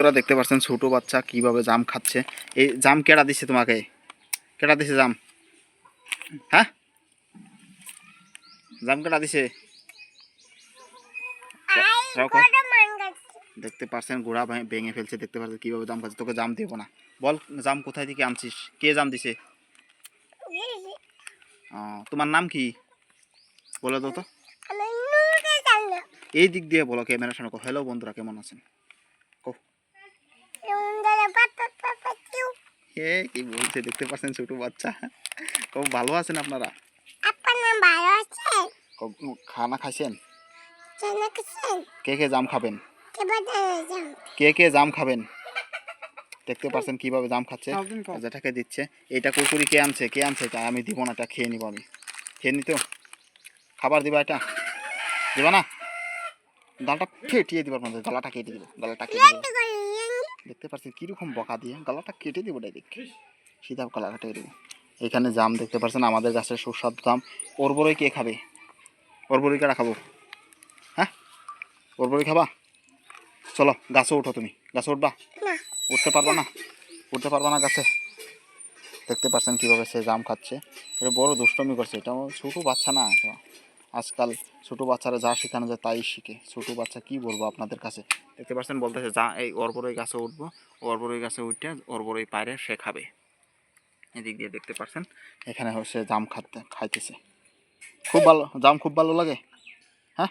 তোরা দেখতে পাচ্ছেন ছোট বাচ্চা কিভাবে জাম খাচ্ছে। এই জাম কেডা দিছে তোমাকে? কেডা দিছে জাম? হ্যাঁ, জাম কেডা দিছে? দেখতে পাচ্ছেন গোড়া ভেঙে ফেলছে। দেখতে পাচ্ছেন কিভাবে জাম খাচ্ছে। তোকে জাম দেবো না। বল জাম কোথায় থেকে আনছিস? কে জাম দিছে? তোমার নাম কি বলে দাও তো। এই দিক দিয়ে বলো, ক্যামেরার সামনে। হ্যালো বন্ধুরা, কেমন আছেন? কি বলছে দেখতে পাচ্ছেন ছোট বাচ্চা। খুব ভালো আছেন আপনারা? খানা খাইছেন? কে কে জাম খাবেন? কে কে জাম খাবেন? দেখতে পাচ্ছেন কিভাবে জাম খাচ্ছে, যেটাকে দিচ্ছে। এটা কুকুরি কে আনছে? কে আনছে এটা? আমি দিব না, এটা খেয়ে নিব আমি। খেয়ে নিত খাবার দিবা? এটা দিবা না? গালটা ফেটিয়ে দিবার মধ্যে গলাটা কেটে দিব, গলাটা কেটে দিব। দেখতে পাচ্ছেন কিরকম বকা দিয়ে গলাটা কেটে দিব ডাইরেক্ট, সিধা গলা কেটে দিব। এখানে জাম দেখতে পাচ্ছেন, আমাদের গাছের সুস্বাদু জাম। ওরবরই কে খাবে? ওরবরই কারা খাবো? হ্যাঁ, ওরবরই খাবা? চলো গাছে উঠো। তুমি গাছে উঠবা? উঠতে পারবা না? উঠতে পারবা না গাছে? দেখতে পাচ্ছেন কীভাবে সে জাম খাচ্ছে। এটা বড় দুষ্টমি করছে। এটা ছোটো বাচ্চা না, এটা আজকাল ছোটো বাচ্চারা যা শেখানো যায় তাই শিখে। ছোটো বাচ্চা কি বলবো আপনাদের কাছে। দেখতে পাচ্ছেন বলতেছে যা এই অরবরই গাছে উঠবো, অরবরই গাছে উঠে অরবরই পায়রে সে খাবে। এদিক দিয়ে দেখতে পাচ্ছেন এখানে হচ্ছে জাম খাইতেছে। খুব ভালো জাম, খুব ভালো লাগে। হ্যাঁ,